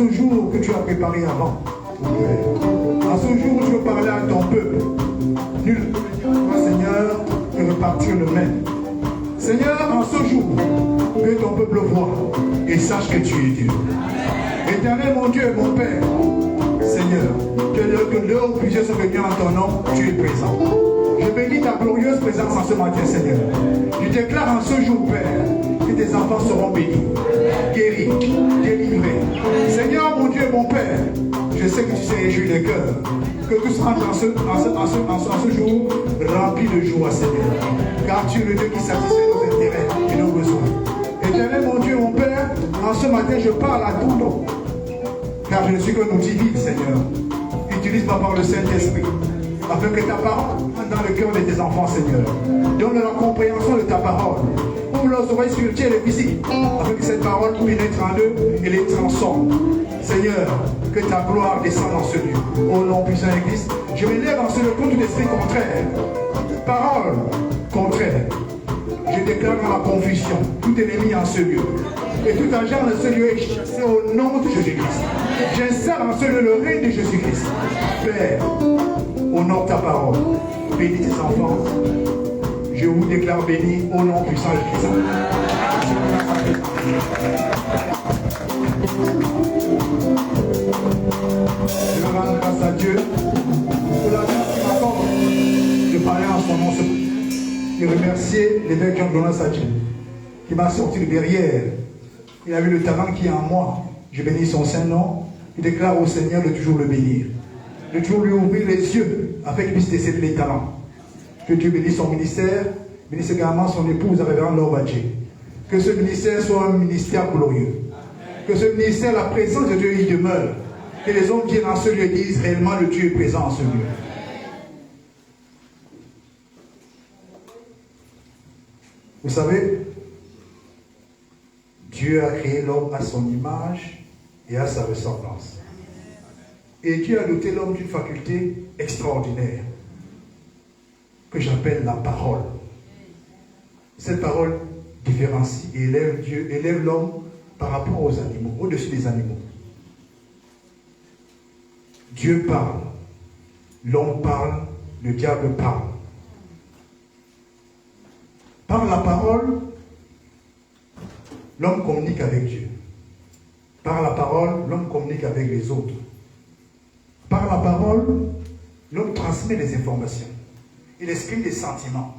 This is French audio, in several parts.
ce jour que tu as préparé avant, mon Père. En ce jour où tu veux parler à ton peuple, nul ne peut, Seigneur, que repartir le même. Seigneur, en ce jour, que ton peuple voit et sache que tu es Dieu. Éternel, mon Dieu et mon Père, Seigneur, que là où plusieurs sont venus en ton nom, tu es présent. Je bénis ta glorieuse présence en ce matin, Seigneur. Je déclare en ce jour, Père, que tes enfants seront bénis, guéris, délivrés. Seigneur, mon Dieu et mon Père, je sais que tu sais réjouir les cœurs. Que tout sera en ce jour rempli de joie, Seigneur. Car tu es le Dieu qui satisfait nos intérêts et nos besoins. Éternel, mon Dieu, mon Père, en ce matin, je parle à tout nom. Car je ne suis qu'un outil vide, Seigneur. Utilise-moi par le Saint-Esprit, afin que ta parole entre dans le cœur de tes enfants, Seigneur. Donne-leur la compréhension de ta parole. Ouvre leurs oreilles spirituelles et physiques, afin que cette parole pénètre en eux et les transforme. Seigneur, que ta gloire descende dans ce lieu. Au nom puissant de Christ, je m'élève en ce lieu contre tout esprit contraire. Parole contraire. Je déclare dans la confusion tout ennemi en ce lieu. Et tout agent dans ce lieu est chassé au nom de Jésus-Christ. J'installe en ce lieu le règne de Jésus-Christ. Père, au nom de ta parole, bénis tes enfants. Je vous déclare bénis au nom puissant de Christ. Je veux rendre grâce à Dieu pour la grâce qui m'accorde de parler en son nom ce matin. Et remercier l'évêque Jean-Jonas Sadji qui m'a sorti de derrière. Il a vu le talent qui est en moi. Je bénis son Saint-Nom. Je déclare au Seigneur de toujours le bénir. De toujours lui ouvrir les yeux afin qu'il puisse déceler les talents. Que Dieu bénisse son ministère, bénisse également son épouse, la révérende Laure Badji. Que ce ministère soit un ministère glorieux. Que ce ministère, la présence de Dieu y demeure. Que les hommes viennent en ce lieu et disent réellement le Dieu est présent en ce lieu. Vous savez, Dieu a créé l'homme à son image et à sa ressemblance. Et Dieu a doté l'homme d'une faculté extraordinaire que j'appelle la parole. Cette parole différencie et élève l'homme par rapport aux animaux, au-dessus des animaux. Dieu parle, l'homme parle, le diable parle. Par la parole, l'homme communique avec Dieu. Par la parole, l'homme communique avec les autres. Par la parole, l'homme transmet des informations. Il exprime des sentiments.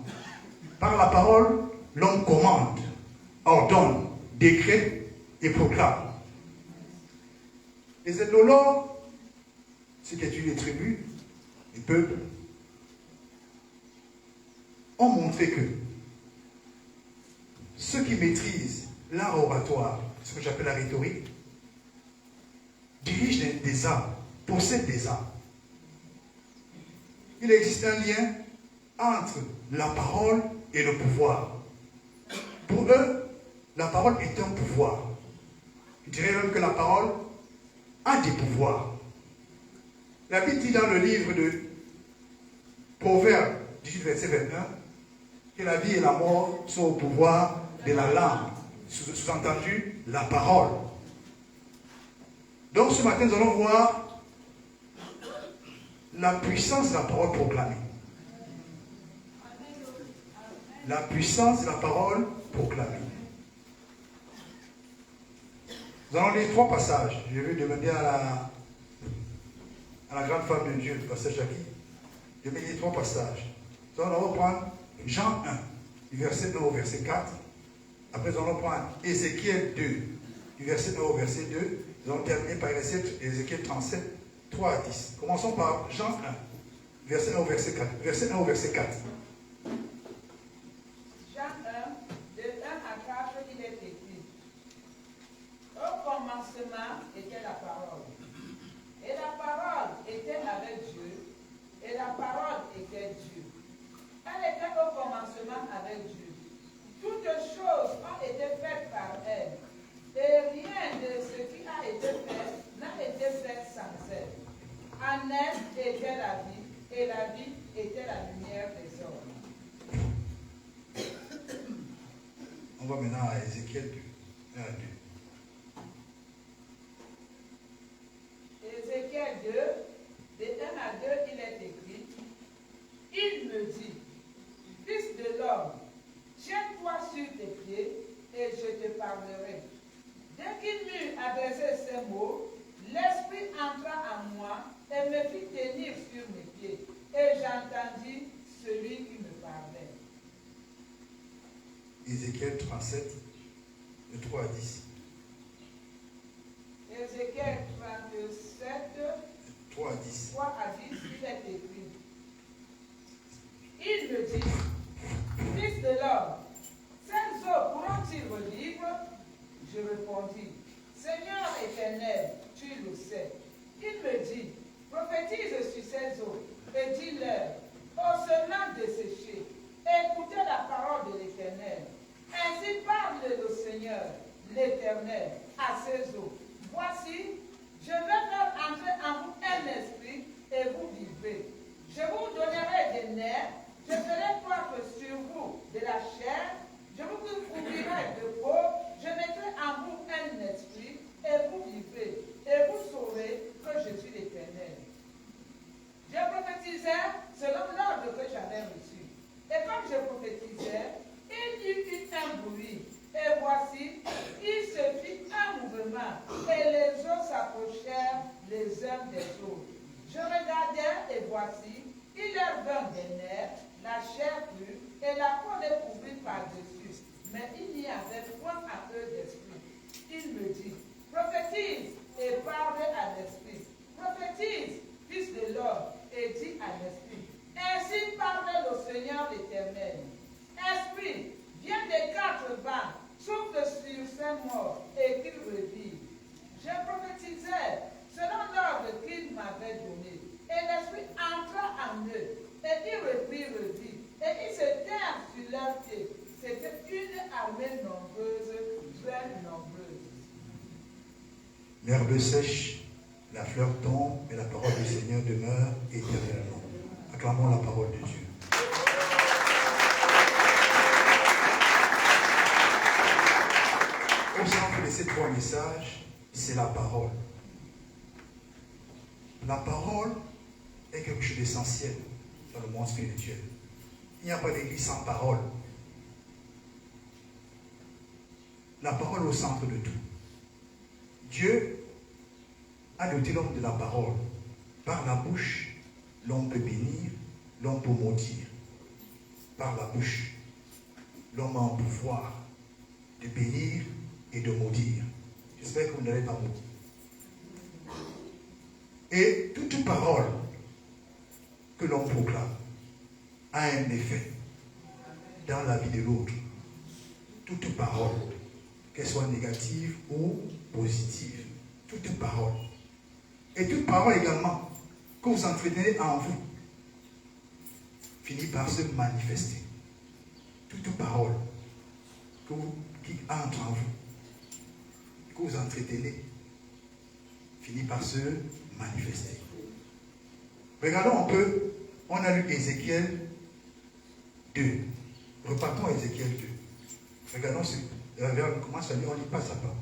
Par la parole, l'homme commande, ordonne, décrète et proclame. Les ethnologues, ceux qui étudient les tribus, les peuples, ont montré que ceux qui maîtrisent l'art oratoire, ce que j'appelle la rhétorique, dirigent des âmes, possèdent des âmes. Il existe un lien entre la parole et le pouvoir. Pour eux, la parole est un pouvoir. Je dirais même que la parole a des pouvoirs. La Bible dit dans le livre de Proverbes 18, verset 21, que la vie et la mort sont au pouvoir de la langue, sous-entendu la parole. Donc ce matin, nous allons voir la puissance de la parole proclamée. La puissance de la parole proclamée. Nous allons lire 3 passages. Je vais demander à la grande femme de Dieu, le pasteur Jackie, de me lire 3 passages. Nous allons reprendre Jean 1, du verset 1 au verset 4. Après, nous allons prendre Ézéchiel 2, du verset 1 au verset 2. Nous allons terminer par Ézéchiel 37, 3 à 10. Commençons par Jean 1, verset 1 au verset 4. Verset 1 au verset 4. Jean 1, de 1 à 4, il est écrit. Au commencement était la parole. Et la parole était avec Dieu. Et la parole était Dieu. Elle était au commencement avec Dieu. Toutes choses ont été faites par elle. Et rien de ce qui a été fait n'a été fait sans elle. En elle était la vie, et la vie était la lumière des hommes. On va maintenant à Ézéchiel 2, 1 à 2. Ézéchiel 2, de 1 à 2, il est écrit, il me dit, fils de l'homme, tiens-toi sur tes pieds et je te parlerai. Dès qu'il m'eut adressé ces mots, l'Esprit entra en moi et me fit tenir sur mes pieds. Et j'entendis celui qui me parlait. Ézéchiel 37, de 3 à 10. Ézéchiel 37, 3 à 10. 3 à 10, il est écrit. Il me dit, fils de l'homme, ces eaux pourront-ils revivre? Je répondis, Seigneur éternel, tu le sais. Il me dit, prophétise sur ces eaux et dis-leur, ô semence desséchée, écoutez la parole de l'Éternel. Ainsi parle le Seigneur, l'Éternel, à ces eaux. Voici, je vais faire entrer en vous un esprit et vous vivrez. Je vous donnerai des nerfs, je ferai croître sur vous de la chair, je vous couvrirai de peau, je mettrai en vous un esprit et vous vivrez, et vous saurez que je suis l'Éternel. Je prophétisais selon l'ordre que j'avais reçu. Et comme je prophétisais, il y eut un bruit. Et voici, il se fit un mouvement, et les eaux s'approchèrent les uns des autres. Je regardais, et voici, il leur vint des nerfs, la chair crue, et la peau les couvrit par-dessus. Mais il n'y avait point à eux d'esprit. Il me dit, prophétise et parle à l'esprit. Prophétise, fils de l'homme, et dis à l'esprit. Ainsi parle le Seigneur l'Éternel. Esprit, viens des quatre vents, souffle sur ces morts et qu'ils revivent. Je prophétisais selon l'ordre qu'il m'avait donné. Et l'esprit entra en eux, et ils revivent, et ils se tinrent sur leurs pieds. C'était une armée nombreuse, très nombreuse. L'herbe sèche, la fleur tombe, et la parole du Seigneur demeure éternellement. Acclamons la parole de Dieu. Au centre de ces trois messages, c'est la parole. La parole est quelque chose d'essentiel dans le monde spirituel. Il n'y a pas d'église sans parole. La parole au centre de tout. Dieu a doté l'homme de la parole. Par la bouche, l'homme peut bénir, l'homme peut maudire. Par la bouche, l'homme a un pouvoir de bénir et de maudire. J'espère que vous n'allez pas maudire. Et toute parole que l'on proclame a un effet dans la vie de l'autre. Toute parole, qu'elle soit négative ou positive. Toute parole. Et toute parole également que vous entretenez en vous finit par se manifester. Toute parole qui entre en vous, que vous entretenez, finit par se manifester. Regardons un peu, on a lu Ézéchiel 2. Repartons à Ézéchiel 2. Regardons on commence à lire, on lit pas ça pas.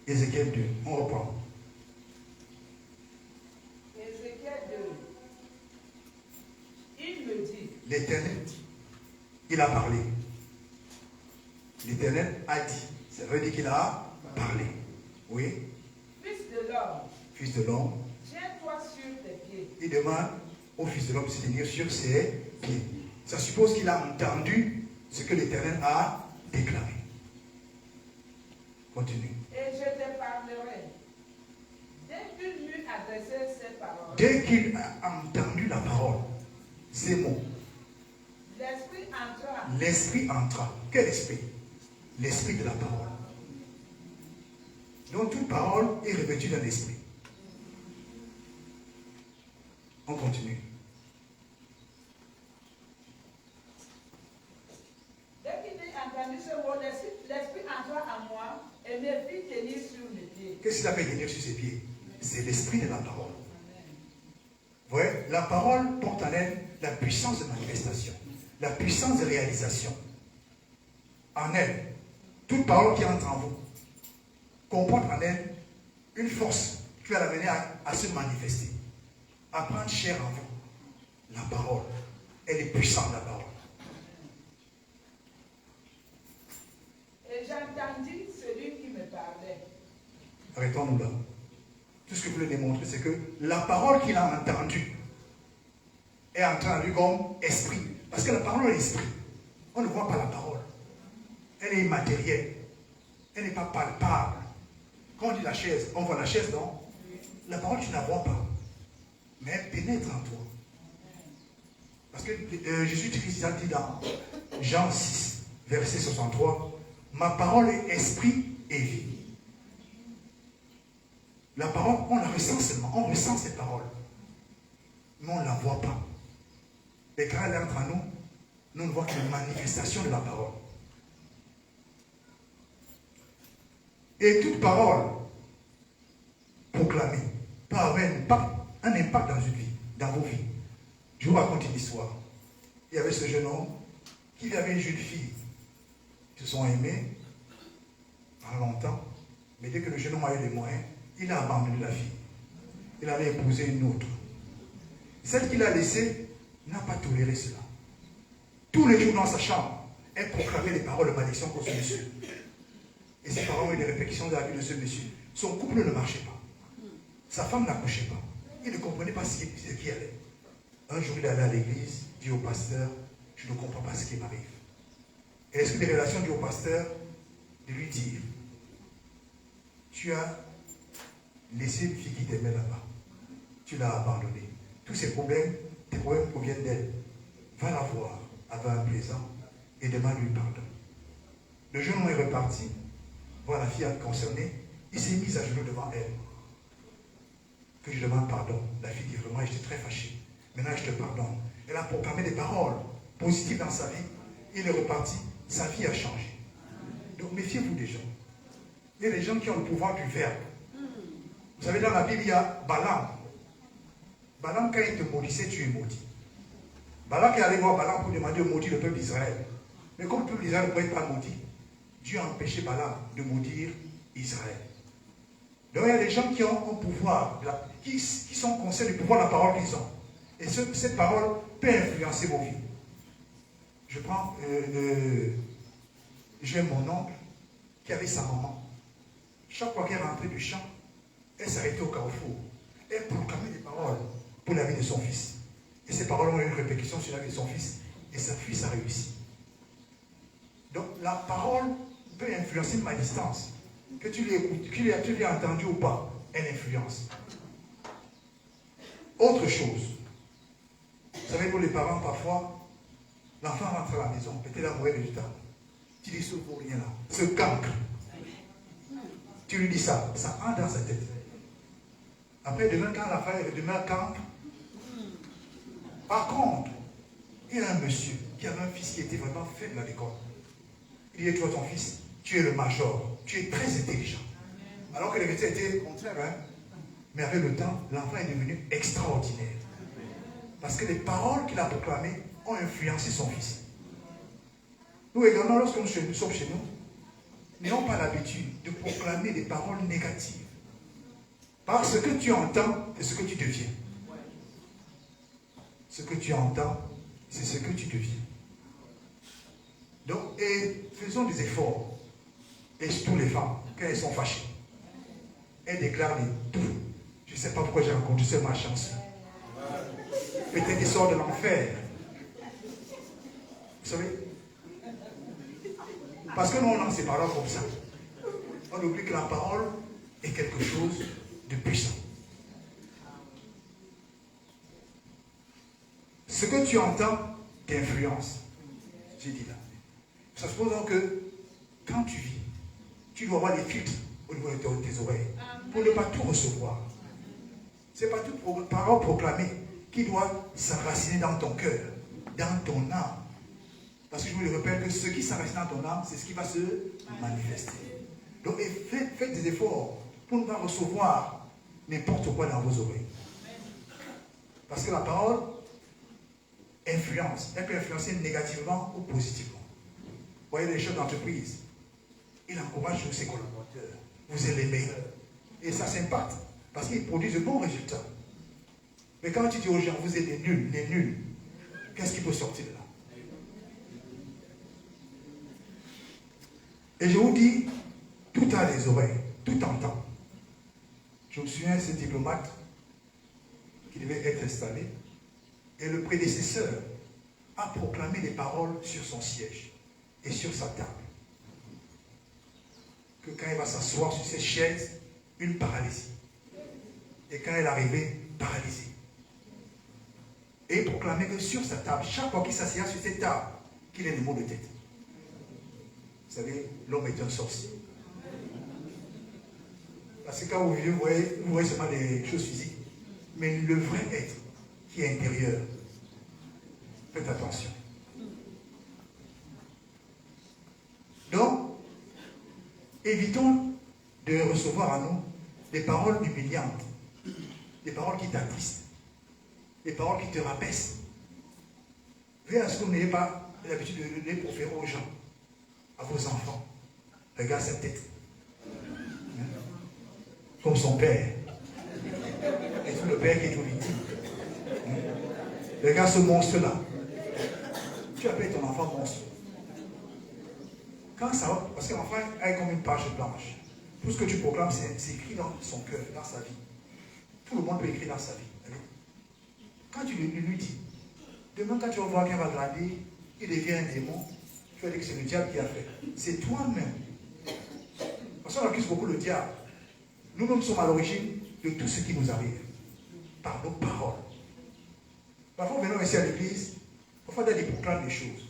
Ézéchiel 2, on reprend. Ézéchiel 2. Il me dit. L'Éternel, il a parlé. L'Éternel a dit. Ça veut dire qu'il a parlé. Oui. Fils de l'homme. Fils de l'homme. Tiens-toi sur tes pieds. Il demande au Fils de l'homme de se tenir sur ses pieds. Ça suppose qu'il a entendu ce que l'Éternel a déclaré. Continue. Et je te parlerai. Dès qu'il m'eut adressé ces paroles. Dès qu'il a entendu la parole, ces mots. L'esprit entra. L'esprit entra. Quel esprit? L'esprit de la parole. Donc toute parole est revêtue d'un esprit. On continue. Dès qu'il a entendu ce mot, l'esprit entra en moi et me fit tenir sur mes pieds. Qu'est-ce qu'il a fait tenir sur ses pieds? C'est l'esprit de la parole. Vous voyez, la parole porte en elle la puissance de manifestation, la puissance de réalisation. En elle, toute parole qui entre en vous comporte en elle une force qui va l'amener à se manifester, à prendre chair en vous. La parole, elle est puissante, la parole. Et j'entendis celui qui me parlait. Arrêtons-nous là. Tout ce que je voulais démontrer, c'est que la parole qu'il a entendue est entrée en lui comme esprit. Parce que la parole est esprit. On ne voit pas la parole. Elle est immatérielle. Elle n'est pas palpable. Quand on dit la chaise, on voit la chaise, non? La parole, tu ne la vois pas. Mais elle pénètre en toi. Parce que Jésus-Christ a dit dans Jean 6, verset 63, « Ma parole est esprit et vie. » La parole, on la ressent seulement. On ressent ces paroles. Mais on ne la voit pas. Et quand elle entre en nous, nous ne voyons qu'une manifestation de la parole. Et toute parole proclamée peut avoir un impact dans une vie, dans vos vies. Je vous raconte une histoire. Il y avait ce jeune homme qui avait une jeune fille. Ils se sont aimés pendant longtemps, mais dès que le jeune homme a eu les moyens, il a abandonné la fille. Il allait épouser une autre. Celle qu'il a laissée n'a pas toléré cela. Tous les jours dans sa chambre, elle proclamait les paroles de malédiction contre ce monsieur. Et ces paroles ont eu des répercussions dans la vie de ce monsieur. Son couple ne marchait pas. Sa femme n'accouchait pas. Il ne comprenait pas ce qui allait. Un jour, il allait à l'église, dit au pasteur, « Je ne comprends pas ce qui m'arrive. » Et l'esprit des relations dit au pasteur de lui dire, « Tu as laissé une fille qui t'aimait là-bas. Tu l'as abandonnée. Tous ces problèmes, tes problèmes proviennent d'elle. Va la voir avec un plaisant et demande-lui pardon. » Le jeune homme est reparti, voir la fille concernée, il s'est mis à genoux devant elle. Que je demande pardon. La fille dit vraiment, j'étais très fâché. Maintenant, je te pardonne. Elle a proclamé des paroles positives dans sa vie. Il est reparti. Sa vie a changé. Donc, méfiez-vous des gens. Il y a des gens qui ont le pouvoir du verbe. Vous savez, dans la Bible, il y a Balaam. Balaam, quand il te maudissait, tu es maudit. Balaam qui allait voir Balaam pour demander de maudire le peuple d'Israël. Mais comme le peuple d'Israël ne pouvait pas maudit, Dieu a empêché Balaam de maudire Israël. Donc il y a des gens qui ont un pouvoir, qui sont conscients du pouvoir de la parole qu'ils ont. Et cette parole peut influencer vos vies. Je prends, j'ai mon oncle qui avait sa maman. Chaque fois qu'elle rentrait du champ, elle s'arrêtait au carrefour. Elle proclamait des paroles pour la vie de son fils. Et ces paroles ont eu une répercussion sur la vie de son fils. Et sa fils a réussi. Donc la parole peut influencer ma distance. Que tu l'aies entendu ou pas, elle influence. Autre chose. Vous savez, pour les parents, parfois, l'enfant rentre à la maison, peut-être un mauvais résultat. Tu dis ce pour rien là, ce cancre. Tu lui dis ça, ça entre dans sa tête. Après, demain, quand la femme demain cancre. Par contre, il y a un monsieur qui avait un fils qui était vraiment faible à l'école. Il dit, toi, ton fils, tu es le major, tu es très intelligent. Alors que les médecins étaient contraires, hein? Mais avec le temps, l'enfant est devenu extraordinaire. Parce que les paroles qu'il a proclamées ont influencé son fils. Nous également, lorsque nous sommes chez nous, n'ayons pas l'habitude de proclamer des paroles négatives. Parce que tu entends, c'est ce que tu deviens. Ce que tu entends, c'est ce que tu deviens. Donc, et faisons des efforts. Et surtout les femmes, quand elles sont fâchées, elles déclarent des tout. Je ne sais pas pourquoi j'ai rencontré ce malchanceux. Peut-être qu'il sort de l'enfer. Vous savez? Parce que nous, on a ces paroles comme ça. On oublie que la parole est quelque chose de puissant. Ce que tu entends t'influence. J'ai dit là. Ça suppose donc que quand tu vis, tu dois avoir des filtres au niveau de tes oreilles pour ne pas tout recevoir. Ce n'est pas toute parole proclamée qui doit s'enraciner dans ton cœur, dans ton âme. Parce que je vous le rappelle que ce qui s'enracine dans ton âme, c'est ce qui va se manifester. Donc faites des efforts pour ne pas recevoir n'importe quoi dans vos oreilles. Parce que la parole influence. Elle peut influencer négativement ou positivement. Vous voyez les chefs d'entreprise, il encourage ses collaborateurs. Vous êtes les meilleurs. Et ça s'impacte Parce qu'ils produisent de bons résultats. Mais quand tu dis aux gens, vous êtes des nuls, qu'est-ce qui peut sortir de là? Et je vous dis, tout a des oreilles, tout entend. Je me souviens de ce diplomate qui devait être installé, et le prédécesseur a proclamé des paroles sur son siège et sur sa table. Que quand il va s'asseoir sur cette chaise, une paralysie. Et quand elle arrivait, paralysée. Et il proclamait que sur sa table, chaque fois qu'il s'assied sur cette table, qu'il ait des maux de tête. Vous savez, l'homme est un sorcier. Parce que quand vous vivez, vous voyez seulement des choses physiques. Mais le vrai être qui est intérieur, faites attention. Donc, évitons de recevoir à nous des paroles humiliantes, des paroles qui t'attristent, des paroles qui te rabaissent. Veillez à ce que vous n'ayez pas l'habitude de les proférer aux gens, à vos enfants. Regarde sa tête. Comme son père. Et tout le père qui est tout victime. Regarde ce monstre-là. Tu appelles ton enfant monstre. Quand ça va, parce que l'enfant est comme une page blanche. Tout ce que tu proclames, c'est écrit dans son cœur, dans sa vie. Tout le monde peut écrire dans sa vie. Quand tu lui dis, demain quand tu vas voir qu'il va grandir, il devient un démon, tu vas dire que c'est le diable qui a fait. C'est toi-même. Parce qu'on accuse beaucoup le diable. Nous-mêmes sommes à l'origine de tout ce qui nous arrive. Par nos paroles. Parfois, venons ici à l'église, parfois, il proclame des choses.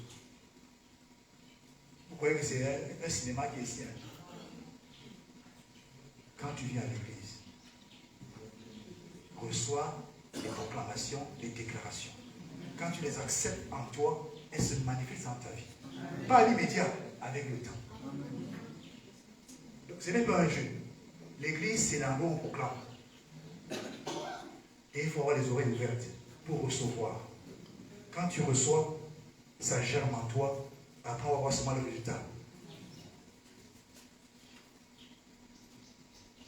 Vous croyez que c'est un cinéma qui est ici. Quand tu viens à l'église, reçois des proclamations, des déclarations. Quand tu les acceptes en toi, elles se manifestent dans ta vie. Pas à l'immédiat, avec le temps. Donc ce n'est pas un jeu. L'église, c'est l'endroit où on proclame. Et il faut avoir les oreilles ouvertes pour recevoir. Quand tu reçois, ça germe en toi. Après, on va voir seulement le résultat.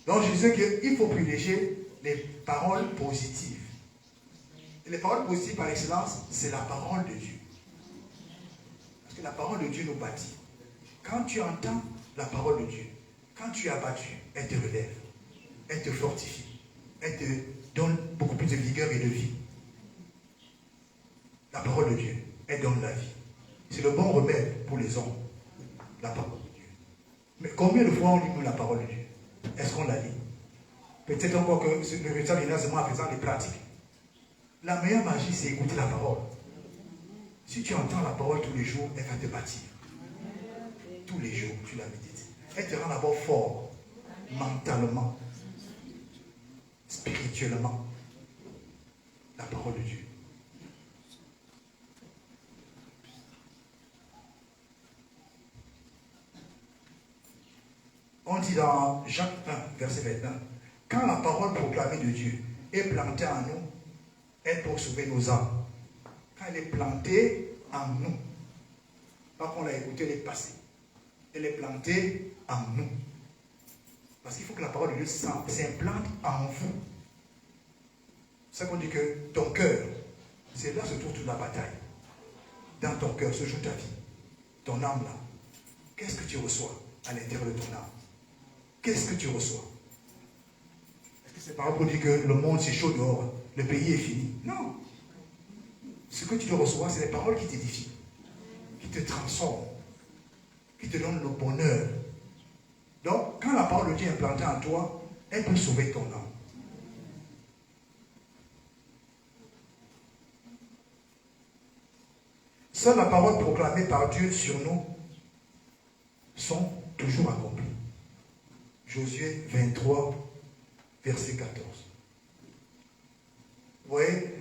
Donc, je disais qu'il faut privilégier les paroles positives. Et les paroles positives, par excellence, c'est la parole de Dieu. Parce que la parole de Dieu nous bâtit. Quand tu entends la parole de Dieu, quand tu es abattu, elle te relève, elle te fortifie, elle te donne beaucoup plus de vigueur et de vie. La parole de Dieu, elle donne la vie. C'est le bon remède pour les hommes, la parole de Dieu. Mais combien de fois on lit la parole de Dieu? Est-ce qu'on la lit? Peut-être encore que le résultat viendra seulement en faisant des pratiques. La meilleure magie, c'est écouter la parole. Si tu entends la parole tous les jours, elle va te bâtir. Tous les jours, tu la médites. Elle te rend d'abord fort, mentalement, spirituellement. La parole de Dieu. On dit dans Jacques 1, verset 21, quand la parole proclamée de Dieu est plantée en nous, elle peut sauver nos âmes. Quand elle est plantée en nous, pas qu'on l'a écoutée, elle est passée. Elle est plantée en nous. Parce qu'il faut que la parole de Dieu s'implante en vous. C'est ça qu'on dit que ton cœur, c'est là que se trouve toute la bataille. Dans ton cœur se joue ta vie. Ton âme là. Qu'est-ce que tu reçois à l'intérieur de ton âme? Qu'est-ce que tu reçois? Est-ce que c'est par rapport à dire que le monde c'est chaud dehors, le pays est fini? Non. Ce que tu dois recevoir, c'est les paroles qui t'édifient, qui te transforment, qui te donnent le bonheur. Donc, quand la parole de Dieu est implantée en toi, elle peut sauver ton âme. Seule la parole proclamée par Dieu sur nous sont toujours accomplies. Josué 23, verset 14. Vous voyez,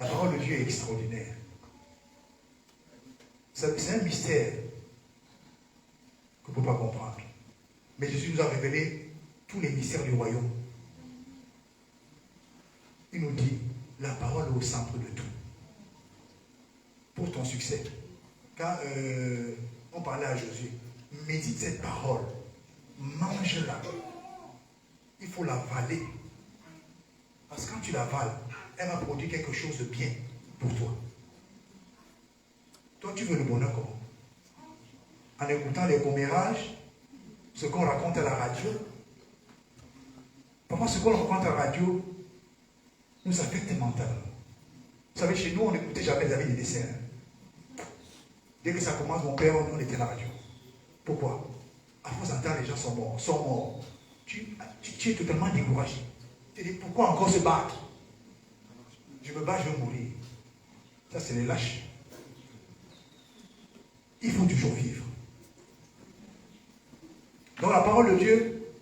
la parole de Dieu est extraordinaire. C'est un mystère qu'on ne peut pas comprendre. Mais Jésus nous a révélé tous les mystères du royaume. Il nous dit, la parole est au centre de tout. Pour ton succès. Quand on parlait à Josué, médite cette parole, mange-la. Il faut l'avaler. Parce que quand tu l'avales, elle va produire quelque chose de bien pour toi. Toi, tu veux le bonheur comment? En écoutant les commérages, ce qu'on raconte à la radio. Parfois, ce qu'on raconte à la radio nous affecte mentalement. Vous savez, chez nous, on n'écoutait jamais les avis des dessins. Dès que ça commence, mon père, on était à la radio. Pourquoi? À force d'entendre, les gens sont morts. Tu es totalement découragé. Tu te dis, pourquoi encore se battre? Je me bats, je vais mourir. Ça, c'est les lâches. Il faut toujours vivre. Donc la parole de Dieu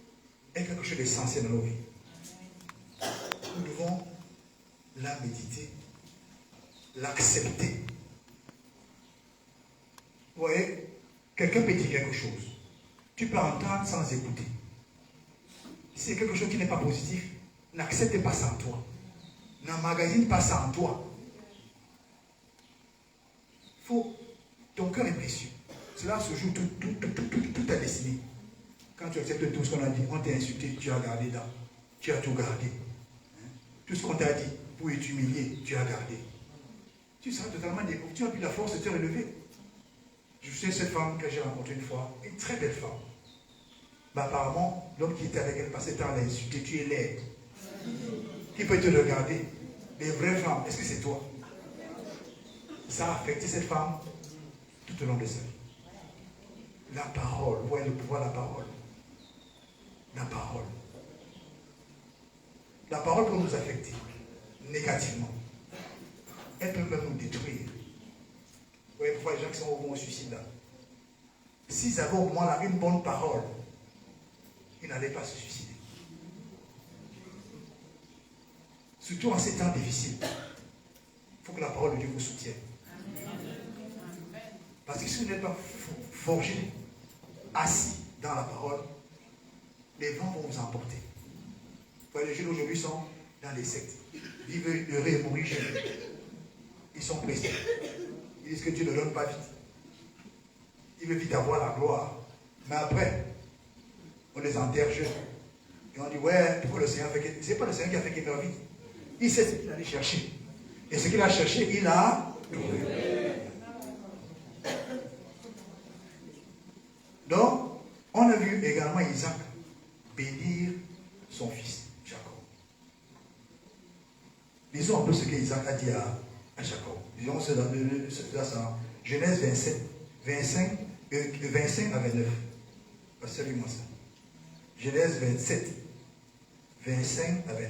est quelque chose d'essentiel dans nos vies. Nous devons la méditer, l'accepter. Vous voyez, quelqu'un peut dire quelque chose. Tu peux entendre sans écouter. Si c'est quelque chose qui n'est pas positif, n'accepte pas ça en toi. N'emmagasine pas ça en toi. Ton cœur est précieux. Cela se joue toute ta destinée. Quand tu acceptes tout ce qu'on a dit, on t'a insulté, tu as gardé là. Tu as tout gardé. Tout ce qu'on t'a dit pour t'humilier, tu as gardé. Tu seras totalement découvert. Tu n'as plus la force de te relever. Je sais cette femme que j'ai rencontrée une fois, une très belle femme. Mais apparemment, l'homme qui était avec elle passait temps à l'insulter, tu es laide. Qui peut te regarder? Les vraies femmes, est-ce que c'est toi? Ça a affecté cette femme tout au long de sa vie. La parole, vous voyez le pouvoir de la parole. La parole. La parole peut nous affecter négativement. Elle peut même nous détruire. Vous voyez pourquoi les gens qui sont au suicide là, s'ils avaient au moins là une bonne parole, ils n'allaient pas se suicider. Surtout en ces temps difficiles, il faut que la parole de Dieu vous soutienne. Parce que si vous n'êtes pas forgé, assis dans la parole, les vents vont vous emporter. Vous voyez, les jeunes aujourd'hui sont dans les sectes. Ils veulent heureux et mourir jeunes. Ils sont pressés. Ils disent que Dieu ne donne pas vite. Ils veulent vite avoir la gloire. Mais après, on les enterre jeunes. Et on dit, ouais, pourquoi le Seigneur fait que... Ce n'est pas le Seigneur qui a fait qu'il meure vite. Il sait ce qu'il allait chercher. Et ce qu'il a cherché, il a trouvé. Donc, on a vu également Isaac bénir son fils, Jacob. Lisons un peu ce qu'Isaac a dit à Jacob. Disons, c'est dans Genèse 27, 25 à 29. Absolument ça. Genèse 27, 25 à 29.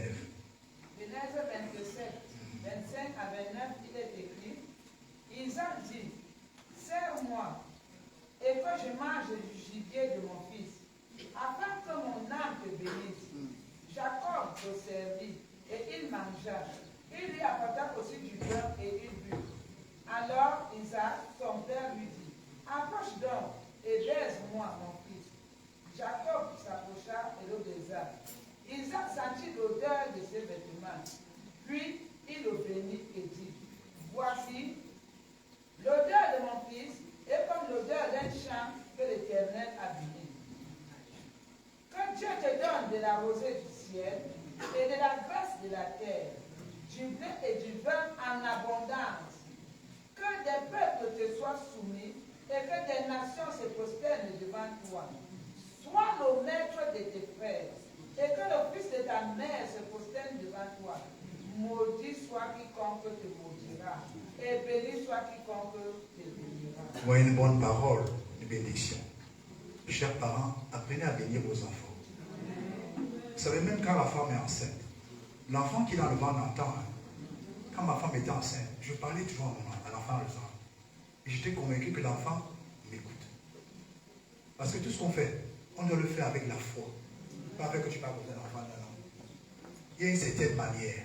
Genèse 27, 25 à 29, il est écrit, Isaac dit, serre-moi, et que je mange du gibier de mon fils, afin que mon âme te bénisse. Jacob le servit, et il mangea. Il lui apporta aussi du beurre, et il but. Alors Isaac, son père, lui dit, approche donc, et baise-moi, mon fils. Jacob s'approcha et le baisa. Isaac sentit l'odeur de ses vêtements. Puis il le bénit et dit, voici, l'odeur de mon fils est comme l'odeur d'un champ que l'Éternel a béni. Que Dieu te donne de la rosée du ciel et de la graisse de la terre, du blé et du vin en abondance. Que des peuples te soient soumis et que des nations se prosternent devant toi. Sois le maître de tes frères et que le fils de ta mère se prosterne devant toi. Maudit soit quiconque te maudira et béni soit quiconque te bénira. Voyez une bonne parole de bénédiction. Chers parents, apprenez à bénir vos enfants. Vous savez, même quand la femme est enceinte, l'enfant qui est dans le ventre entend. Quand ma femme était enceinte, je parlais toujours à l'enfant le sang. Et j'étais convaincu que l'enfant m'écoute. Parce que tout ce qu'on fait, on doit le faire avec la foi. Pas avec que tu parles de l'enfant. Il y a une certaine manière.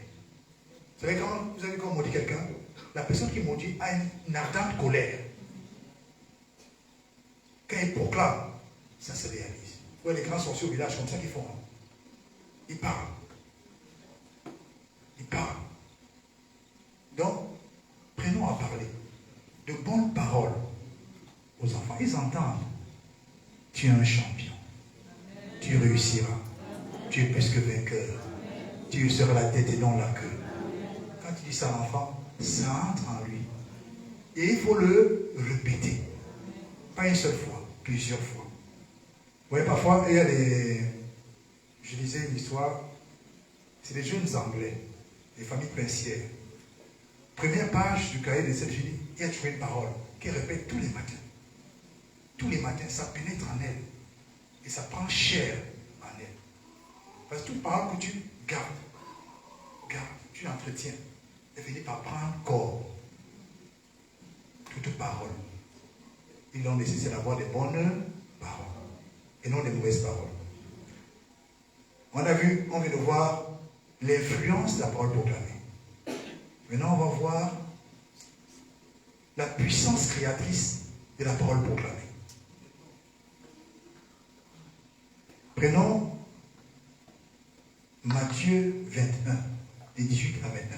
Vous savez, quand vous avez quand on maudit quelqu'un, la personne qui maudit a une ardente colère. Quand il proclame, ça se réalise. Vous voyez les grands sorciers au village, comme ça qu'ils font. Ils parlent. Ils parlent. Donc, prenons à parler de bonnes paroles aux enfants. Ils entendent. Tu es un champion. Tu réussiras. Tu es plus que vainqueur. Tu seras la tête et non la queue. Quand tu dis ça à l'enfant, ça entre en lui. Et il faut le répéter. Pas une seule fois, plusieurs fois. Vous voyez, parfois, il y a des... Je lisais une histoire, c'est des jeunes Anglais, des familles princières. Première page du cahier de cette jeune, il y a toujours une parole qu'elle répète tous les matins. Tous les matins, ça pénètre en elle. Et ça prend chair en elle. Parce que toute parole que tu gardes, tu entretiens, elle finit par prendre corps. Toute parole. Il est nécessaire d'avoir des bonnes paroles et non des mauvaises paroles. On a vu, on vient de voir l'influence de la parole proclamée. Maintenant, on va voir la puissance créatrice de la parole proclamée. Prenons Matthieu 21, de 18 à 21.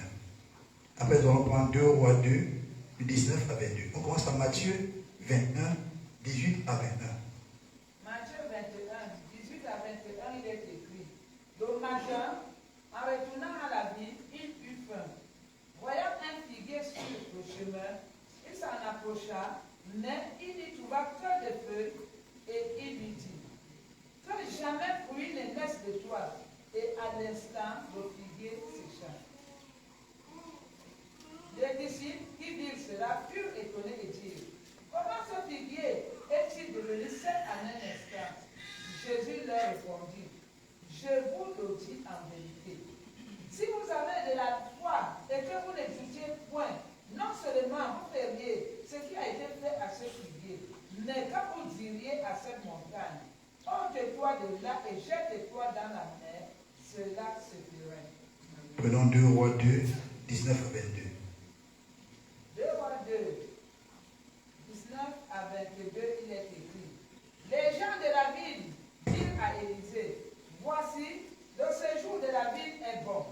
Après, nous allons prendre 2 Rois 2, de 19 à 22. On commence par Matthieu 21, 18 à 21. Matthieu 21, 18 à 21, il est écrit: Le matin, en retournant à la ville, il eut faim. Voyant un figuier sur le chemin, il s'en approcha, mais il n'y trouva que des feuilles, et il lui dit: Que jamais fruit ne naisse de toi. Et à l'instant, le figuier sécha. Les disciples qui virent cela furent étonnés et dirent: Comment ce figuier est-il devenu sec en un instant? Jésus leur répondit: Je vous le dis en vérité. Si vous avez de la foi et que vous n'exécutiez point, non seulement vous feriez ce qui a été fait à ce figuier, mais quand vous diriez à cette montagne: ôte-toi de là et jette-toi dans la mer, cela se ferait. Prenons 2 Rois 2, 19 à 22. 2 Rois 2, 19 à 22, il est écrit: Les gens de la ville dirent à Élisée: Voici, le séjour de la ville est bon,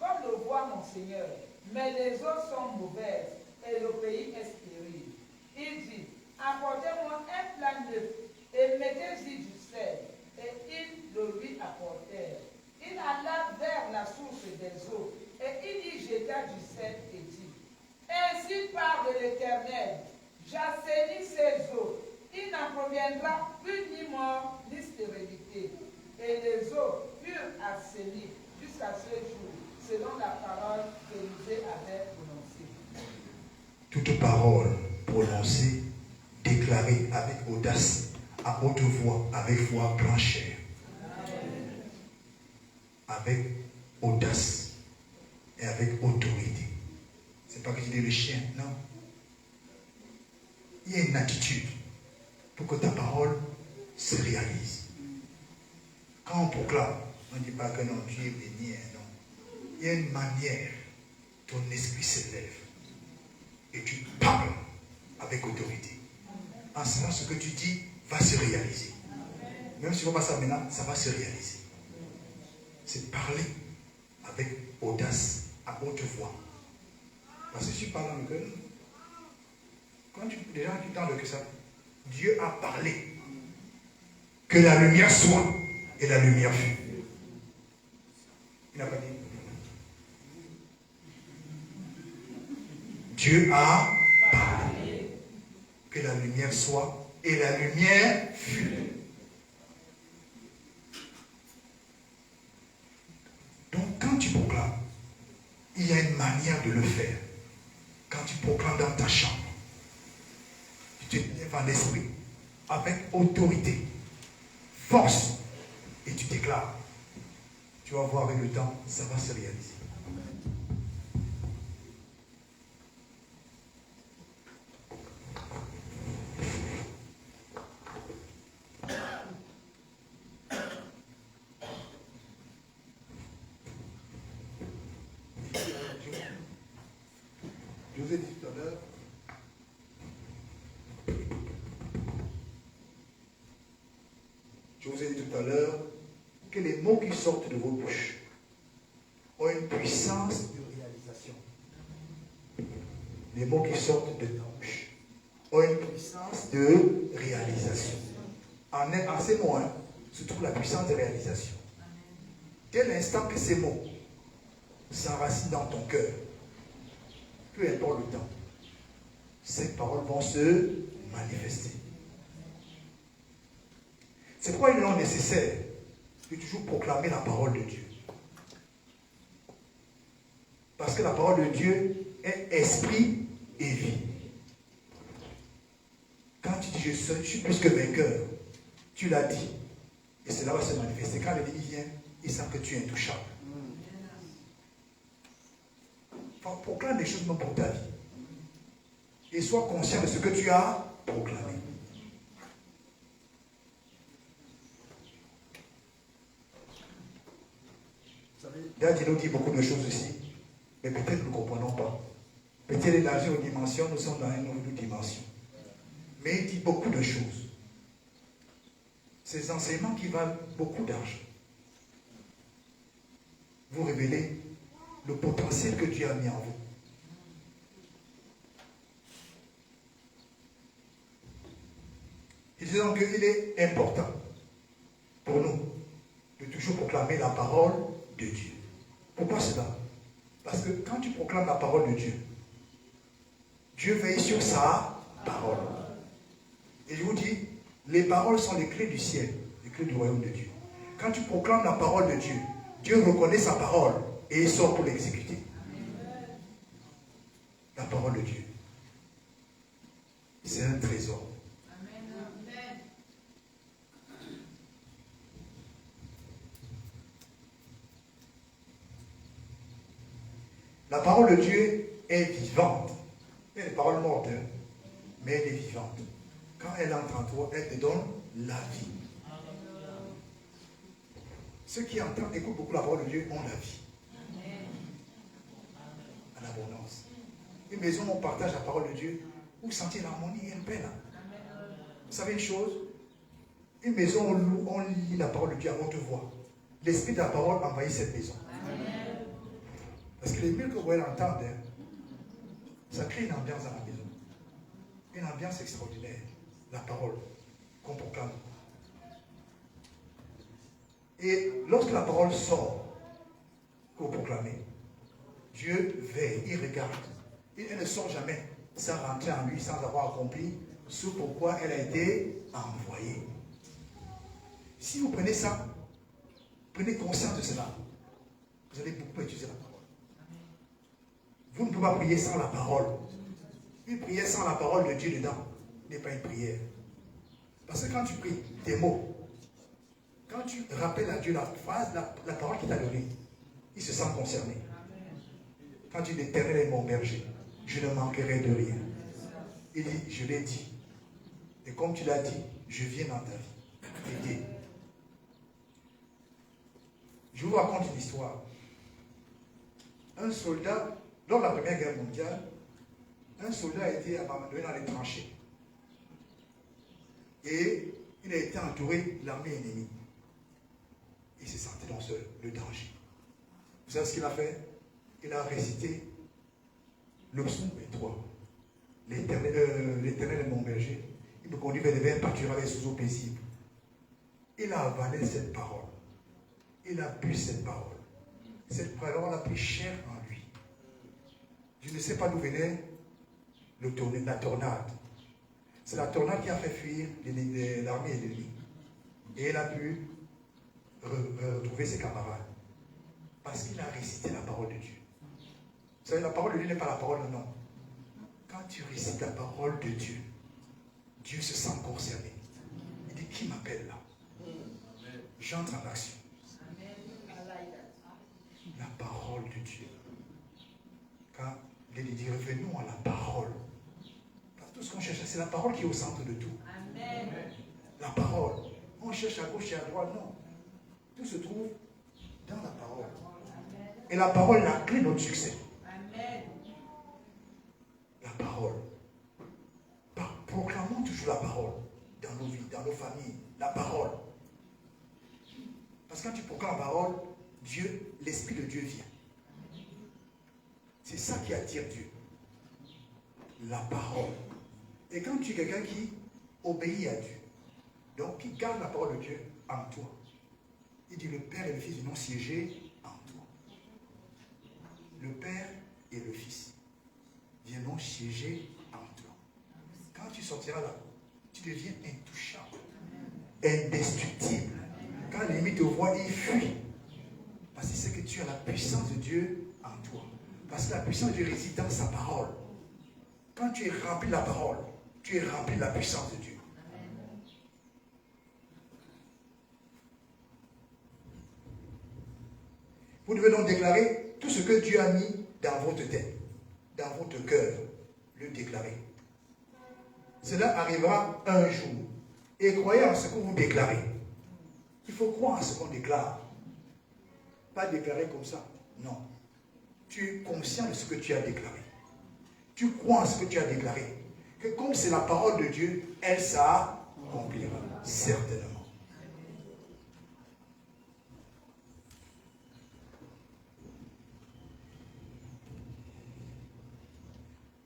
comme le voit mon Seigneur, mais les eaux sont mauvaises et le pays est stérile. Il dit: Apportez-moi un plat neuf et mettez-y du sel. Et ils le lui apportèrent. Il alla vers la source des eaux et il y jeta du sel et dit: Ainsi parle l'Éternel, j'assainis ces eaux. Il n'en proviendra plus ni mort ni stérilité. Et les eaux furent assainies jusqu'à ce jour, selon la parole qu'Élisée avait prononcée. Toute parole prononcée, déclarée avec audace, à haute voix, avec foi blanchère. Avec audace et avec autorité. C'est pas que je dis le chien, non. Il y a une attitude pour que ta parole se réalise. Quand on proclame, on ne dit pas que non, Dieu est béni, non. Il y a une manière, ton esprit s'élève et tu parles avec autorité. En ce moment, ce que tu dis va se réaliser. Même si on va pas ça maintenant, ça va se réaliser. C'est parler avec audace, à haute voix. Parce que si tu parles dans le cœur, quand les gens qui entendent que ça, Dieu a parlé. Que la lumière soit, et la lumière fut. Il n'a pas dit. Dieu a parlé. Que la lumière soit, et la lumière fut. Donc quand tu proclames, il y a une manière de le faire. Quand tu proclames dans ta chambre, tu te lèves en esprit, avec autorité, force, et tu déclares. Tu vas voir avec le temps, ça va se réaliser. Je vous ai dit tout à l'heure, que les mots qui sortent de vos bouches ont une puissance de réalisation. Les mots qui sortent de ta bouche ont une puissance de réalisation. En ces mots, se trouve la puissance de réalisation. Dès l'instant que ces mots s'enracinent dans ton cœur, peu importe le temps, ces paroles vont se manifester. C'est pourquoi il est nécessaire de toujours proclamer la parole de Dieu. Parce que la parole de Dieu est esprit et vie. Quand tu dis je suis plus que vainqueur, tu l'as dit. Et cela va se manifester. Quand l'ennemi vient, il sent que tu es intouchable. Enfin, proclame des choses même pour ta vie. Et sois conscient de ce que tu as proclamé. Dieu nous dit beaucoup de choses ici, mais peut-être nous ne comprenons pas. Peut-être il est dans une dimension, nous sommes dans une autre dimension. Mais il dit beaucoup de choses. Ces enseignements qui valent beaucoup d'argent. Vous révélez le potentiel que Dieu a mis en vous. Il dit donc qu'il est important pour nous de toujours proclamer la parole de Dieu. Pourquoi cela? Parce que quand tu proclames la parole de Dieu, Dieu veille sur sa parole. Et je vous dis, les paroles sont les clés du ciel, les clés du royaume de Dieu. Quand tu proclames la parole de Dieu, Dieu reconnaît sa parole et il sort pour l'exécuter. La parole de Dieu, c'est un trésor. La parole de Dieu est vivante. Elle est une parole morte, hein, mais elle est vivante. Quand elle entre en toi, elle te donne la vie. Ceux qui entendent, écoutent beaucoup la parole de Dieu ont la vie. En abondance. Une maison où on partage la parole de Dieu, où sentir l'harmonie et une paix là. Vous savez une chose? Une maison où on lit la parole de Dieu à haute voix. L'esprit de la parole envahit cette maison. Parce que les mille que vous allez entendre, ça crée une ambiance dans la maison. Une ambiance extraordinaire. La parole qu'on proclame. Et lorsque la parole sort, que vous proclamez, Dieu veille, il regarde. Et elle ne sort jamais sans rentrer en lui, sans avoir accompli ce pourquoi elle a été envoyée. Si vous prenez ça, prenez conscience de cela, vous allez beaucoup utiliser la parole. Vous ne pouvez pas prier sans la parole. Une prière sans la parole de Dieu dedans n'est pas une prière. Parce que quand tu pries tes mots, quand tu rappelles à Dieu la phrase, la parole qu'il t'a donnée, il se sent concerné. Quand tu dis l'Éternel est mon berger, je ne manquerai de rien. Il dit, je l'ai dit. Et comme tu l'as dit, je viens dans ta vie. Aider. Je vous raconte une histoire. Un soldat, lors de la Première Guerre mondiale, un soldat a été abandonné dans les tranchées. Et il a été entouré de l'armée ennemie. Il s'est senti dans le danger. Vous savez ce qu'il a fait? Il a récité le psaume 23. L'Éternel est mon berger. Il me conduit vers des verts pâturages sous eau paisible. Il a avalé cette parole. Il a bu cette parole. Cette parole a pris chair en lui. Je ne sais pas d'où venait la tornade. C'est la tornade qui a fait fuir l'armée ennemie. Et il a pu retrouver ses camarades. Parce qu'il a récité la parole de Dieu. Vous savez, la parole de Dieu n'est pas la parole de non. Quand tu récites la parole de Dieu, Dieu se sent concerné. Il dit, qui m'appelle là? J'entre en action. La parole de Dieu. Quand il dit, revenons à la parole. Parce que tout ce qu'on cherche, c'est la parole qui est au centre de tout. Amen. La parole. On cherche à gauche et à droite, non. Tout se trouve dans la parole. Et la parole est la clé de notre succès. Amen. La parole. Proclamons toujours la parole dans nos vies, dans nos familles. La parole. Parce que quand tu proclames la parole, Dieu, l'Esprit de Dieu vient. C'est ça qui attire Dieu. La parole. Et quand tu es quelqu'un qui obéit à Dieu, donc qui garde la parole de Dieu en toi, Il dit, le Père et le Fils viennent siéger en toi. Le Père et le Fils viennent siéger en toi. Quand tu sortiras là, tu deviens intouchable, indestructible. Quand l'ennemi te voit, il fuit. Parce qu'il sait que tu as la puissance de Dieu en toi. Parce que la puissance de Dieu réside dans sa parole. Quand tu es rempli de la parole, tu es rempli de la puissance de Dieu. Vous devez donc déclarer tout ce que Dieu a mis dans votre tête, dans votre cœur. Le déclarer. Cela arrivera un jour. Et croyez en ce que vous déclarez. Il faut croire en ce qu'on déclare. Pas déclarer comme ça. Non. Tu es conscient de ce que tu as déclaré. Tu crois en ce que tu as déclaré. Que comme c'est la parole de Dieu, elle s'accomplira. Certainement.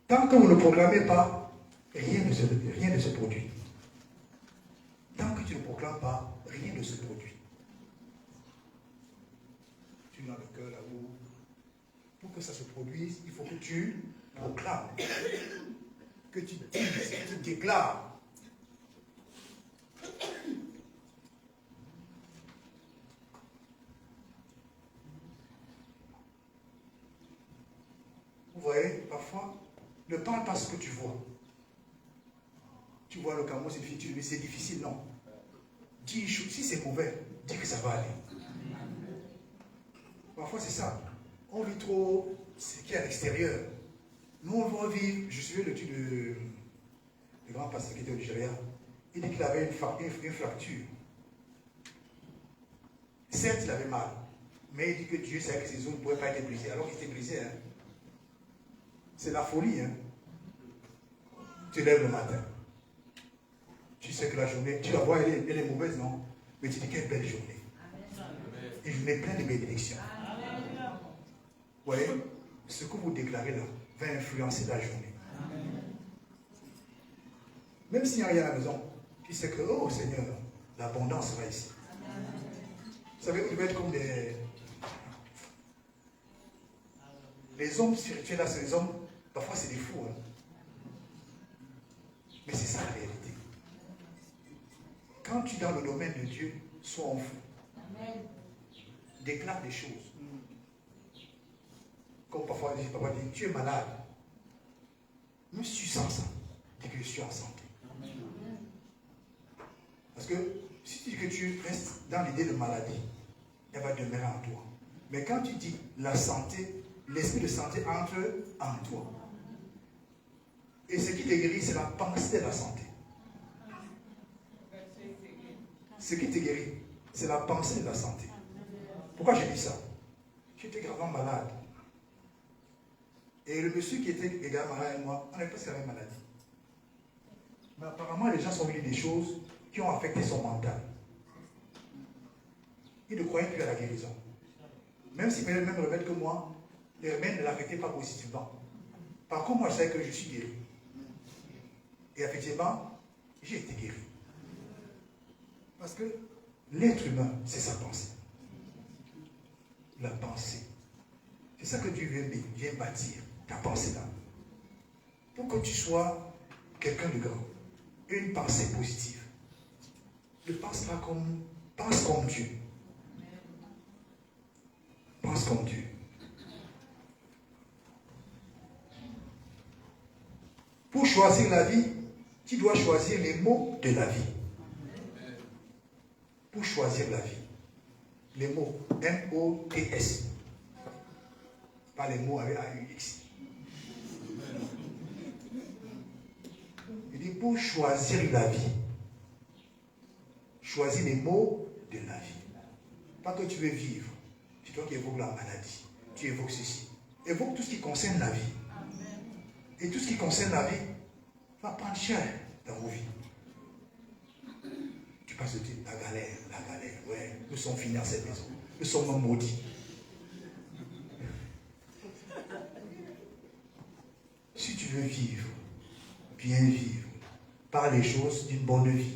Tant que vous ne proclamez pas, rien ne se produit. Tant que tu ne proclames pas, rien ne se produit. Tu es dans le cœur là où, pour que ça se produise, il faut que tu proclames, que tu dises, que tu déclares. Vous voyez, parfois, ne parle pas ce que tu vois. Tu vois le camo, c'est difficile, mais c'est difficile, non. Dis, si c'est mauvais, dis que ça va aller. Parfois, c'est ça. On vit trop ce qui est à l'extérieur. Nous, on va vivre. Je suivais l'étude de grand pasteur qui était au Nigeria. Il dit qu'il avait une fracture. Certes, il avait mal. Mais il dit que Dieu savait que ses os ne pourraient pas être brisés. Alors qu'il était brisé. Hein. C'est la folie. Hein. Tu lèves le matin. Tu sais que la journée, tu la vois, elle est mauvaise, non? Mais tu dis quelle belle journée. Une journée pleine de bénédictions. Vous voyez, ce que vous déclarez là va influencer la journée. Même s'il n'y a rien à la maison, tu sais que, oh Seigneur, l'abondance sera ici. Vous savez, vous devez être comme les hommes spirituels là, c'est les hommes, parfois c'est des fous. Hein. Mais c'est ça la réalité. Quand tu es dans le domaine de Dieu, sois en fou. Déclare des choses. Comme parfois, papa dit, tu es malade. Même si tu sens ça, dis que je suis en santé. Parce que si tu dis que tu restes dans l'idée de maladie, elle va demeurer en toi. Mais quand tu dis la santé, l'esprit de santé entre en toi. Et ce qui te guérit, c'est la pensée de la santé. Ce qui te guérit, c'est la pensée de la santé. Pourquoi je dis ça? J'étais gravement malade. Et le monsieur qui était également malade avec moi, on n'avait pas la même maladie. Mais apparemment, les gens sont venus des choses qui ont affecté son mental. Il ne croyait plus à la guérison. Même s'il prenait le même remède que moi, les remèdes ne l'affectaient pas positivement. Par contre, moi, je savais que je suis guéri. Et effectivement, j'ai été guéri. Parce que l'être humain, c'est sa pensée. La pensée. C'est ça que Dieu vient bâtir, ta pensée là. Pour que tu sois quelqu'un de grand. Une pensée positive. Ne pense pas comme. Pense comme Dieu. Pense comme Dieu. Pour choisir la vie, tu dois choisir les mots de la vie. Pour choisir la vie. Les mots M-O-T-S. Pas les mots avec A-U-X. Il dit pour choisir la vie. Choisis les mots de la vie. Pas que tu veux vivre. C'est toi qui évoques la maladie. Tu évoques ceci. Évoque tout ce qui concerne la vie. Et tout ce qui concerne la vie va prendre cher dans vos vies. Tu passes de la galère. Ouais, nous sommes finis dans cette maison. Nous sommes maudits. Si tu veux vivre, bien vivre, par les choses d'une bonne vie.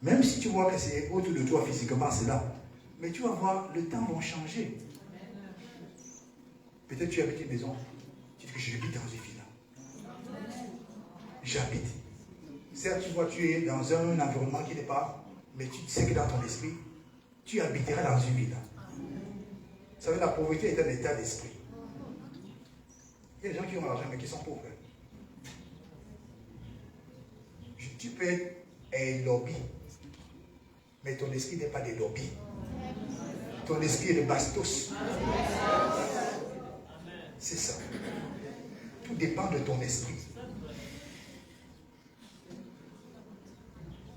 Même vois que c'est autour de toi physiquement, c'est là. Mais tu vas voir, le temps va changer. Peut-être tu habites une maison. Tu dis que j'habite dans une ville. J'habite. Certes, tu vois, tu es dans un environnement qui n'est pas, mais tu sais que dans ton esprit, tu habiteras dans une ville. Vous savez, la pauvreté est un état d'esprit. Il y a des gens qui ont l'argent, mais qui sont pauvres. Tu peux être un lobby, mais ton esprit n'est pas des lobbies. Ton esprit est de bastos. C'est ça. Tout dépend de ton esprit.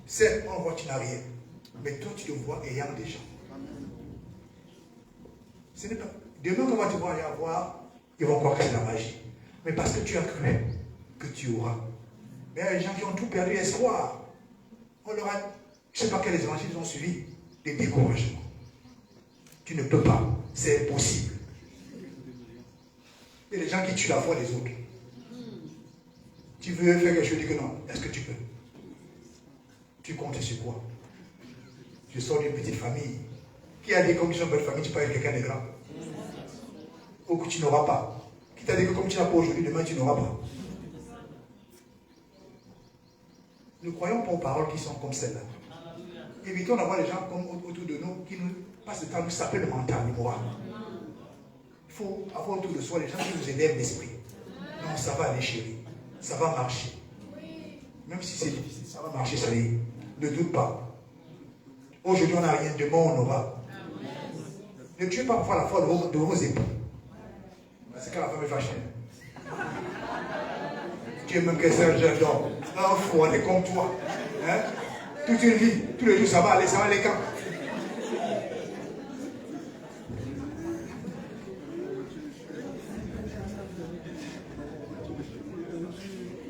Certes, on voit que tu n'as rien, mais toi tu te vois ayant des gens. Ce n'est pas. Demain, quand tu vas y avoir, ils vont croire que c'est la magie. Mais parce que tu as cru que tu auras. Mais il y a des gens qui ont tout perdu espoir. On leur a, je ne sais pas quels évangiles ils ont suivi, des découragements. Tu ne peux pas, c'est impossible. Il y a des gens qui tuent la foi des autres. Tu veux faire quelque chose, tu dis que non. Est-ce que tu peux? Tu comptes sur quoi? Je sors d'une petite famille. Qui a dit comme tu es une belle famille, tu peux être quelqu'un de grand? Ou que tu n'auras pas. Qui t'a dit que comme tu n'as pas aujourd'hui, demain tu n'auras pas? Ne croyons pas aux paroles qui sont comme celles-là. Évitons d'avoir des gens comme autour de nous qui nous passent le temps de s'appeler le mental, le moral. Il faut avoir autour de soi des gens qui nous élèvent l'esprit. Non, ça va aller chérie. Ça va marcher. Même si c'est difficile, ça va marcher, ça y est. Ne doute pas. Aujourd'hui, on n'a rien, demain, on aura. Ne tuez pas parfois la foi de vos époux. C'est quand la femme est fâchée. Tu es même que c'est un jeune homme. Un fou, on est comme toi. Hein? Toute une vie, tous les jours, ça va aller quand?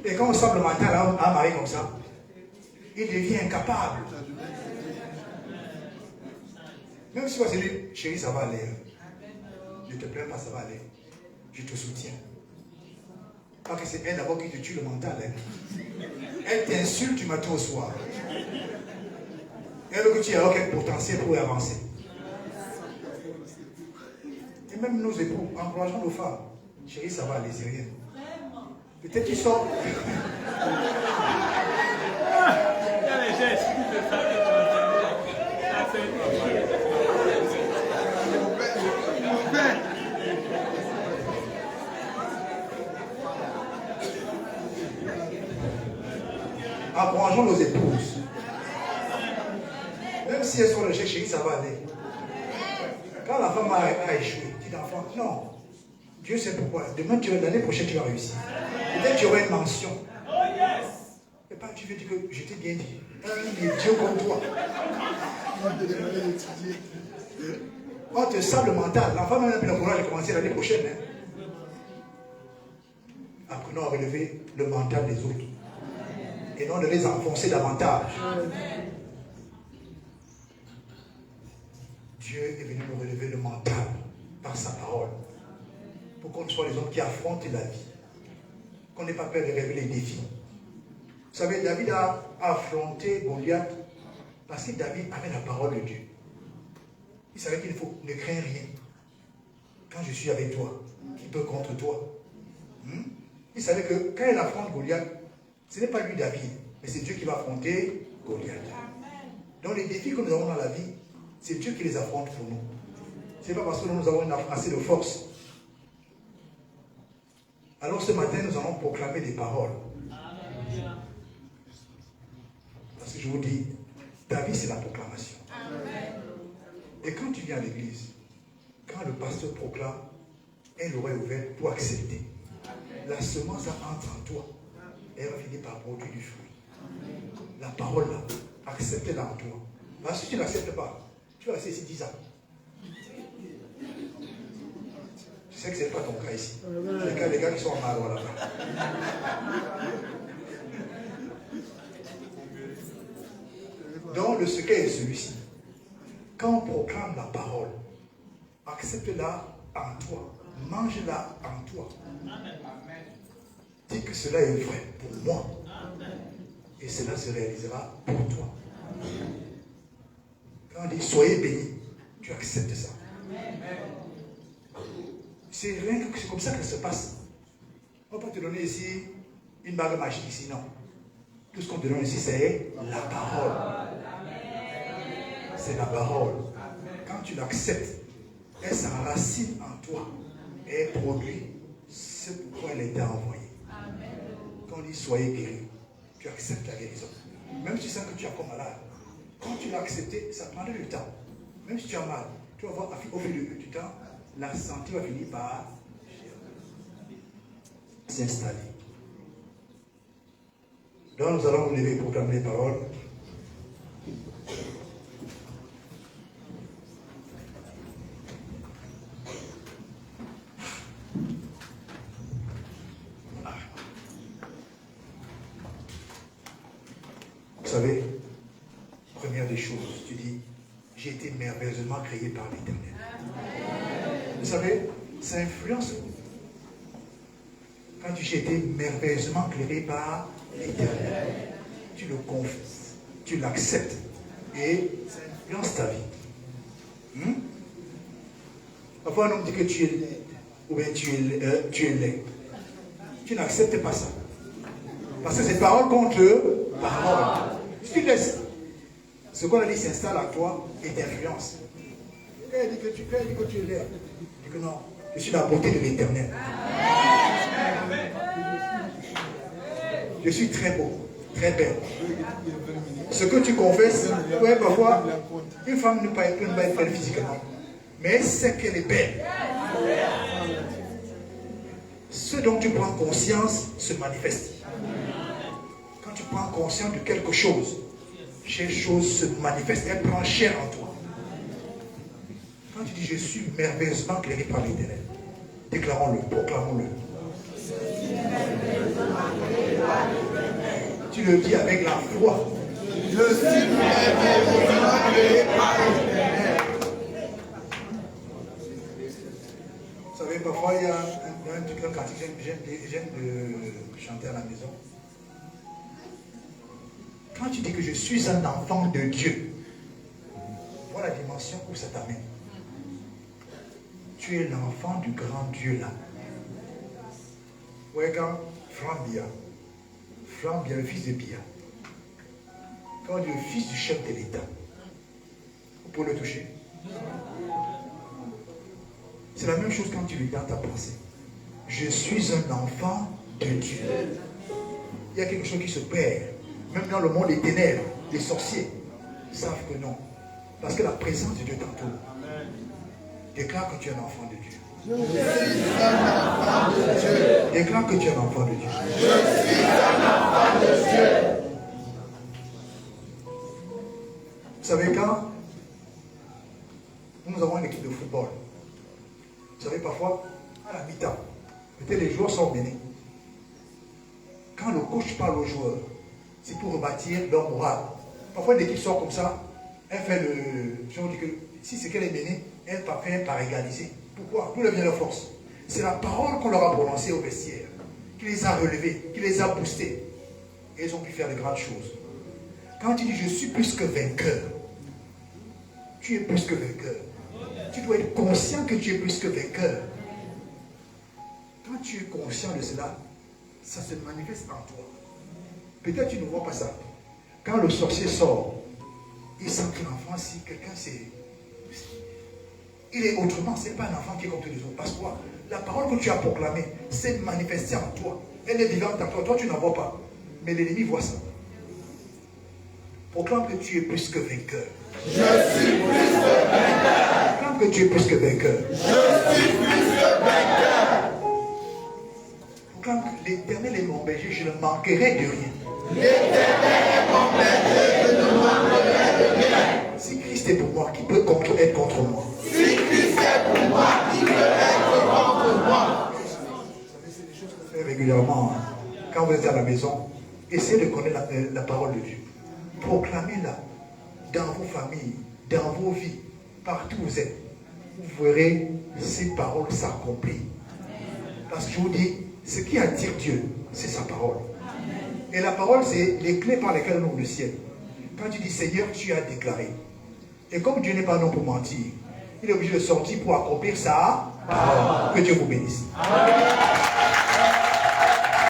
Et quand on sort le matin à un mari comme ça, il devient incapable. Même si c'est lui, chérie, ça va aller. Je te plains pas, ça va aller. Je te soutiens. Pas que c'est elle d'abord qui te tue le mental. Hein. Elle t'insulte du matin au soir. Elle veut que tu aies aucun potentiel pour avancer. Et même nos époux, encourageons nos femmes. Chérie, ça va aller, c'est rien. Peut-être qu'ils sortent. Encourageons nos épouses. Même si elles sont le chérie, ça va aller. Quand la femme a échoué, dit l'enfant, non. Dieu sait pourquoi. Demain, l'année prochaine, tu vas réussir. Peut-être tu auras une mention. Et pas tu veux dire que je t'ai bien dit. Un idiot comme toi. On te sable le mental. L'enfant même n'a plus le courage de commencer l'année prochaine. Hein. Apprenons à relever le mental des autres. Et non de les enfoncer davantage. Dieu est venu nous relever le mental par sa parole. Pour qu'on soit les hommes qui affrontent la vie. Qu'on n'ait pas peur de relever les défis. Vous savez, David a affronté Goliath parce que David avait la parole de Dieu. Il savait qu'il faut ne craindre rien. Quand je suis avec toi, qui peut contre toi? Il savait que quand il affronte Goliath, ce n'est pas lui David, mais c'est Dieu qui va affronter Goliath. Donc les défis que nous avons dans la vie, c'est Dieu qui les affronte pour nous. Ce n'est pas parce que nous avons assez de force. Alors ce matin, nous allons proclamer des paroles. Parce que je vous dis, ta vie c'est la proclamation. Et quand tu viens à l'église, quand le pasteur proclame, elle aurait ouvert pour accepter. La semence entre en toi. Et elle va finir par produire du fruit. La parole là, accepte-la en toi. Parce que si tu ne l'acceptes pas, tu vas rester ici 10 ans. Je sais que ce n'est pas ton cas ici. C'est les gars qui sont en Marois là-bas. Donc le secret est celui-ci. Quand on proclame la parole, accepte-la en toi. Mange-la en toi. Dis que cela est vrai pour moi. Et cela se réalisera pour toi. Quand on dit soyez bénis, tu acceptes ça. C'est rien que c'est comme ça que ça se passe. On ne va pas te donner ici une bague magique ici, non. Tout ce qu'on te donne ici, c'est la parole. C'est la parole. Quand tu l'acceptes, elle s'enracine en toi et elle produit ce pourquoi elle a été envoyée. Quand on dit soyez guéris, tu acceptes la guérison. Même si tu sens que tu as comme malade, quand tu l'as accepté, ça prendra du temps. Même si tu as mal, tu vas voir au fil du temps, la santé va finir par s'installer. Donc nous allons nous lever pour proclamer les paroles. Vous savez, première des choses, tu dis, j'ai été merveilleusement créé par l'Éternel. Vous savez, ça influence. Quand tu dis, j'ai été merveilleusement créé par l'Éternel, tu le confesses, tu l'acceptes et ça influence ta vie. Parfois, on nous dit que tu es laid ou bien tu es laid. Tu n'acceptes pas ça. Parce que c'est parole contre parole. Si tu laisses ce qu'on a dit s'installe à toi et t'influence. Elle dit que tu es laid. Dis que non, je suis la beauté de l'Éternel. Je suis très beau, très belle. Ce que tu confesses, ouais, parfois, une femme ne peut pas être belle physiquement, mais elle sait qu'elle est belle. Ce dont tu prends conscience se manifeste. Quand tu prends conscience de quelque chose, cette chose se manifeste, elle prend chair en toi. Quand tu dis je suis merveilleusement créé par l'Éternel, déclarons-le, proclamons-le. Tu le dis avec la foi. Je suis merveilleusement créé par l'Éternel. Vous savez, parfois il y a un cantique que j'aime de chanter à la maison. Quand tu dis que je suis un enfant de Dieu, voilà la dimension où ça t'amène. Tu es l'enfant du grand Dieu là. Ouais, quand Flambia, le fils de Bia, quand on dit le fils du chef de l'État, vous pouvez le toucher. C'est la même chose quand tu lis dans ta pensée. Je suis un enfant de Dieu. Il y a quelque chose qui se perd. Même dans le monde des ténèbres, les sorciers savent que non. Parce que la présence de Dieu t'entoure. Déclare que tu es un enfant de Dieu. Je suis un enfant de Dieu. Déclare que tu es un enfant de Dieu. Je suis un enfant de Dieu. Vous savez quand nous avons une équipe de football, vous savez parfois, à la mi-temps, peut-être les joueurs sont menés. Quand le coach parle aux joueurs, c'est pour rebâtir leur morale. Parfois, une équipe sort comme ça, elle fait le... Je vous dis que si c'est qu'elle est menée, elle va faire par égaliser. Pourquoi? D'où vient leur force? C'est la parole qu'on leur a prononcée au vestiaire, qui les a relevés, qui les a boostés. Et ils ont pu faire de grandes choses. Quand tu dis je suis plus que vainqueur, tu es plus que vainqueur. Tu dois être conscient que tu es plus que vainqueur. Quand tu es conscient de cela, ça se manifeste en toi. Peut-être tu ne vois pas ça. Quand le sorcier sort, il sent que l'enfant, si quelqu'un c'est... Il est autrement, ce n'est pas un enfant qui est comme tous les autres. Parce que la parole que tu as proclamée s'est manifestée en toi. Elle est vivante en toi. Toi, tu n'en vois pas. Mais l'ennemi voit ça. Proclame que tu es plus que vainqueur. Je suis plus que vainqueur. Proclame que tu es plus que vainqueur. Je suis plus que vainqueur. Proclame que l'Éternel est mon berger, je ne manquerai de rien. L'Éternel est mon berger, je ne manquerai de rien. Si Christ est pour moi, qui peut être contre moi? Si Christ est pour moi, qui peut être contre moi? Vous savez, c'est des choses qu'on fait régulièrement. Quand vous êtes à la maison, essayez de connaître la parole de Dieu. Proclamez-la dans vos familles, dans vos vies, partout où vous êtes. Vous verrez ces paroles s'accomplir. Parce que je vous dis, ce qui attire Dieu, c'est sa parole. Et la parole, c'est les clés par lesquelles on ouvre le ciel. Quand tu dis Seigneur, tu as déclaré. Et comme Dieu n'est pas non pour mentir, il est obligé de sortir pour accomplir ça. Que Dieu vous bénisse. Amen.